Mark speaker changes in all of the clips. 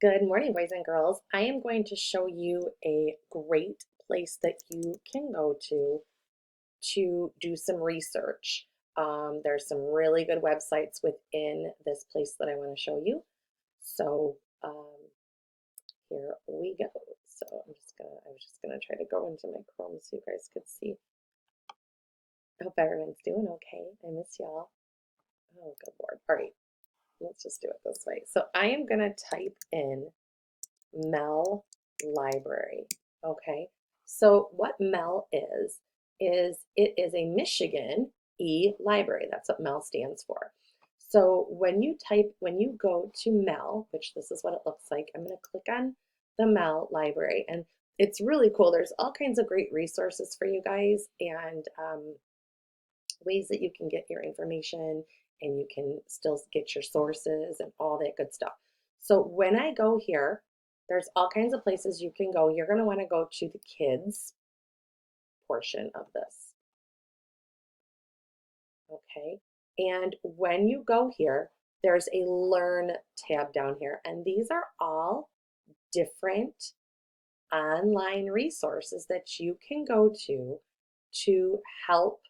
Speaker 1: Good morning, boys and girls. I am going to show you a great place that you can go to do some research. There's some really good websites within this place that I want to show you. So here we go. So I was just gonna try to go into my Chrome so you guys could see. I hope everyone's doing okay. I miss y'all. Oh, good Lord. All right, let's just do it this way. So I am gonna type in Mel Library. Okay, so what Mel is it is a Michigan e-library. That's what Mel stands for. So when you go to Mel, which this is what it looks like, I'm going to click on the Mel Library, and it's really cool. There's all kinds of great resources for you guys and ways that you can get your information and you can still get your sources and all that good stuff. So when I go here, there's all kinds of places you can go. You're going to want to go to the kids portion of this. Okay. And when you go here, there's a learn tab down here. And these are all different online resources that you can go to help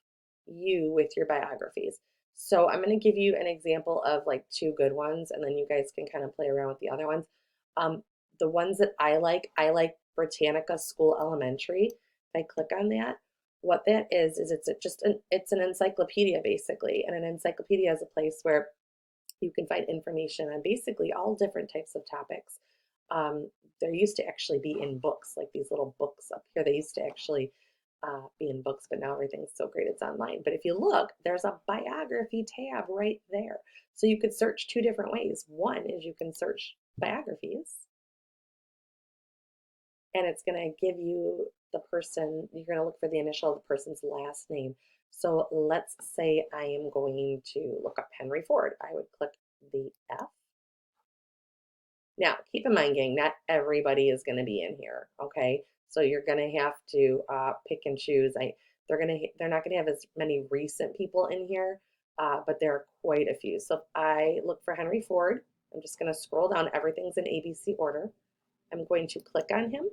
Speaker 1: you with your biographies. So I'm going to give you an example of like two good ones, and then you guys can kind of play around with the other ones. Um, the ones that I like Britannica School Elementary. If I click on that, what that is it's an encyclopedia basically, and an encyclopedia is a place where you can find information on basically all different types of topics. There used to actually be in books, like these little books up here. They used to actually be in books, but now everything's so great it's online. But if you look, there's a biography tab right there. So you could search two different ways. One is you can search biographies, and it's going to give you the person, you're going to look for the initial of the person's last name. So let's say I am going to look up Henry Ford. I would click the F. Now, keep in mind, gang, not everybody is going to be in here, okay? So you're going to have to pick and choose. They're not going to have as many recent people in here, but there are quite a few. So if I look for Henry Ford, I'm just going to scroll down. Everything's in ABC order. I'm going to click on him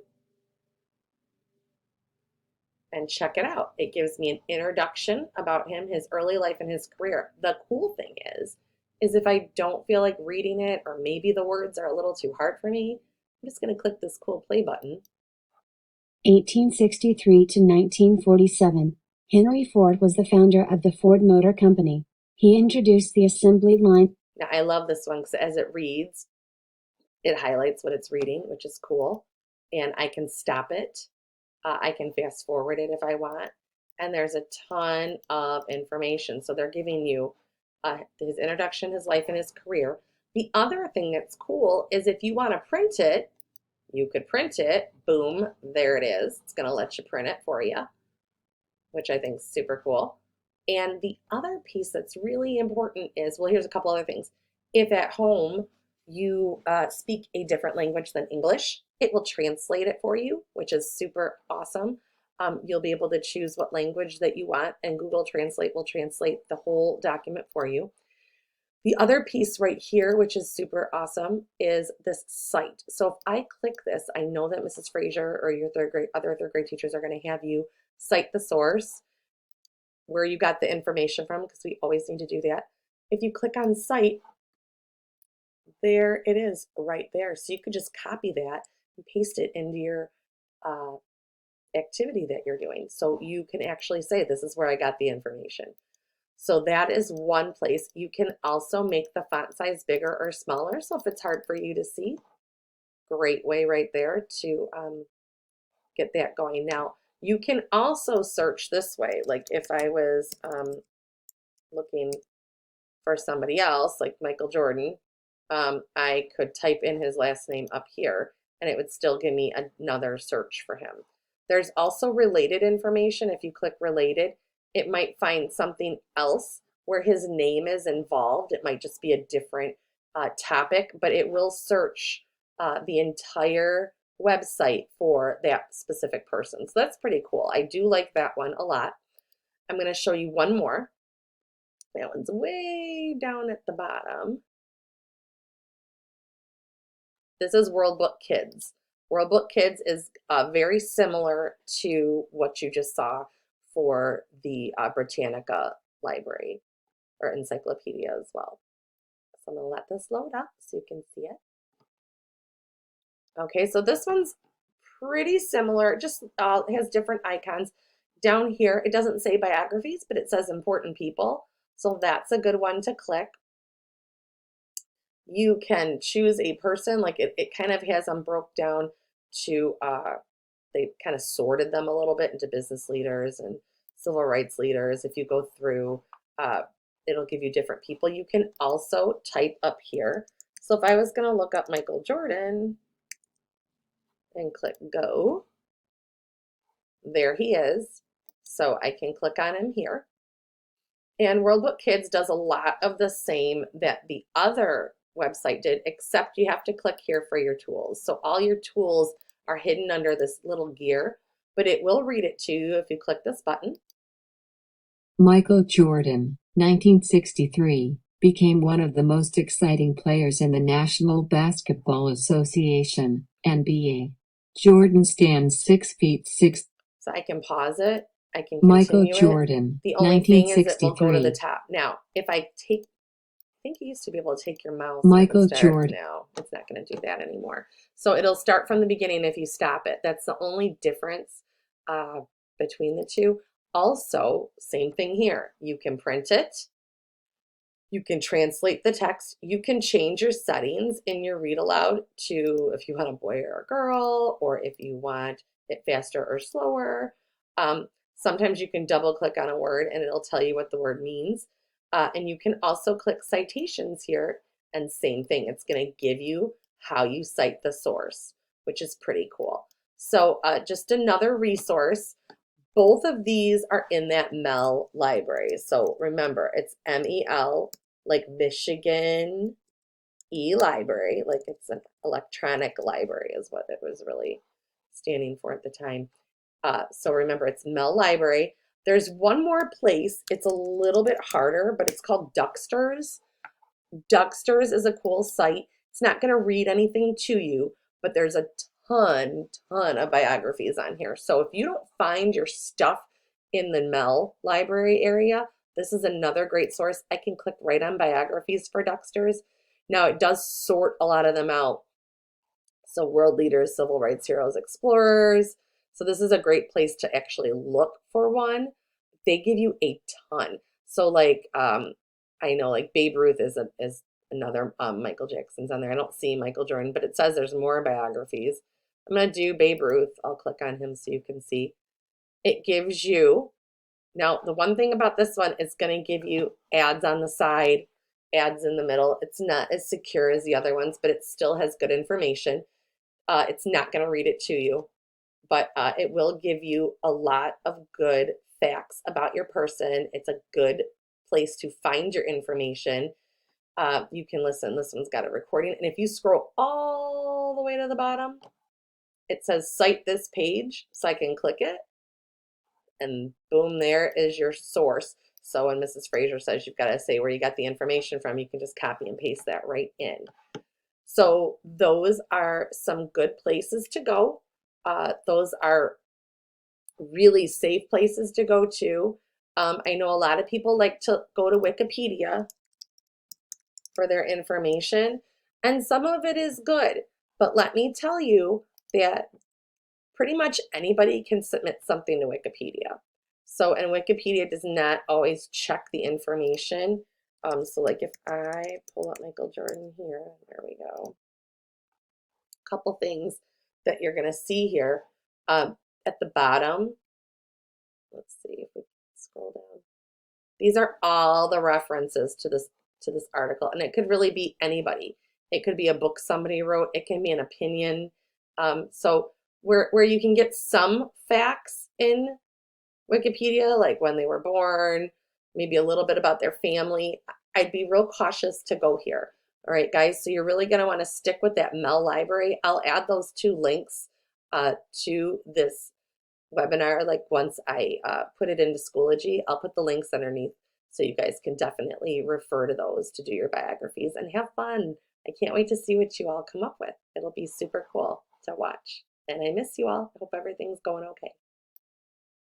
Speaker 1: and check it out. It gives me an introduction about him, his early life, and his career. The cool thing is if I don't feel like reading it, or maybe the words are a little too hard for me, I'm just going to click this cool play button.
Speaker 2: 1863 to 1947. Henry Ford was the founder of the Ford Motor Company. He introduced the assembly line.
Speaker 1: Now, I love this one because as it reads, it highlights what it's reading, which is cool. And I can stop it. I can fast forward it if I want. And there's a ton of information. So they're giving you his introduction, his life, and his career. The other thing that's cool is if you want to print it, you could print it. Boom, there it is. It's going to let you print it for you, which I think is super cool. And the other piece that's really important is, well, here's a couple other things. If at home you speak a different language than English, it will translate it for you, which is super awesome. You'll be able to choose what language that you want, and Google Translate will translate the whole document for you. The other piece right here, which is super awesome, is this cite. So if I click this, I know that Mrs. Frazier or your other third grade teachers are going to have you cite the source where you got the information from, because we always need to do that. If you click on cite, there it is right there. So you could just copy that and paste it into your uh, activity that you're doing. So you can actually say, this is where I got the information. So that is one place. You can also make the font size bigger or smaller. So if it's hard for you to see, great way right there to get that going. Now, you can also search this way. Like if I was looking for somebody else, like Michael Jordan, I could type in his last name up here and it would still give me another search for him. There's also related information. If you click related, it might find something else where his name is involved. It might just be a different topic, but it will search the entire website for that specific person. So that's pretty cool. I do like that one a lot. I'm going to show you one more. That one's way down at the bottom. This is World Book Kids. World Book Kids is very similar to what you just saw for the Britannica library or encyclopedia as well. So I'm going to let this load up so you can see it. Okay, so this one's pretty similar, just has different icons. Down here, it doesn't say biographies, but it says important people. So that's a good one to click. You can choose a person, like it kind of has them broke down to, they kind of sorted them a little bit into business leaders and civil rights leaders. If you go through, it'll give you different people. You can also type up here. So if I was going to look up Michael Jordan and click go, there he is. So I can click on him here. And World Book Kids does a lot of the same that the other website did, except you have to click here for your tools. So all your tools are hidden under this little gear, but it will read it to you if you click this button.
Speaker 2: Michael Jordan, 1963, became one of the most exciting players in the National Basketball Association, NBA. Jordan stands 6 feet 6.
Speaker 1: So I can pause it. I can
Speaker 2: Michael
Speaker 1: continue
Speaker 2: Jordan,
Speaker 1: it. The only thing is it will go to the
Speaker 2: 1963.
Speaker 1: top. Now, if I think you used to be able to take your mouse
Speaker 2: Michael
Speaker 1: and start.
Speaker 2: Jordan.
Speaker 1: No, it's not going to do that anymore. So it'll start from the beginning if you stop it. That's the only difference between the two. Also, same thing here. You can print it. You can translate the text. You can change your settings in your read aloud to if you want a boy or a girl, or if you want it faster or slower. Sometimes you can double click on a word and it'll tell you what the word means. And you can also click citations here, and same thing. It's going to give you how you cite the source, which is pretty cool. So just another resource. Both of these are in that MEL library. So remember, it's MEL, like Michigan e-library, like it's an electronic library is what it was really standing for at the time. So remember, it's MEL library. There's one more place. It's a little bit harder, but it's called Ducksters. Ducksters is a cool site. It's not going to read anything to you, but there's a ton of biographies on here. So if you don't find your stuff in the MEL library area, this is another great source. I can click right on biographies for Ducksters. Now it does sort a lot of them out. So world leaders, civil rights heroes, explorers. So this is a great place to actually look for one. They give you a ton. So like, I know like Babe Ruth is another, Michael Jackson's on there. I don't see Michael Jordan, but it says there's more biographies. I'm going to do Babe Ruth. I'll click on him so you can see. It gives you, now the one thing about this one is going to give you ads on the side, ads in the middle. It's not as secure as the other ones, but it still has good information. It's not going to read it to you, but it will give you a lot of good facts about your person. It's a good place to find your information. You can listen. This one's got a recording. And if you scroll all the way to the bottom, it says cite this page. So I can click it. And boom, there is your source. So when Mrs. Fraser says you've got to say where you got the information from, you can just copy and paste that right in. So those are some good places to go. Those are really safe places to go to. I know a lot of people like to go to Wikipedia for their information, and some of it is good. But let me tell you that pretty much anybody can submit something to Wikipedia. So, and Wikipedia does not always check the information. So like if I pull up Michael Jordan here, there we go. A couple things that you're going to see here at the bottom. Let's see if we can scroll down. These are all the references to this article, and it could really be anybody. It could be a book somebody wrote. It can be an opinion. So where you can get some facts in Wikipedia, like when they were born, maybe a little bit about their family, I'd be real cautious to go here. All right, guys, so you're really going to want to stick with that MEL library. I'll add those two links to this webinar. Like once I put it into Schoology, I'll put the links underneath so you guys can definitely refer to those to do your biographies and have fun I can't wait to see what you all come up with. It'll be super cool to watch. And I miss you all. I hope everything's going okay.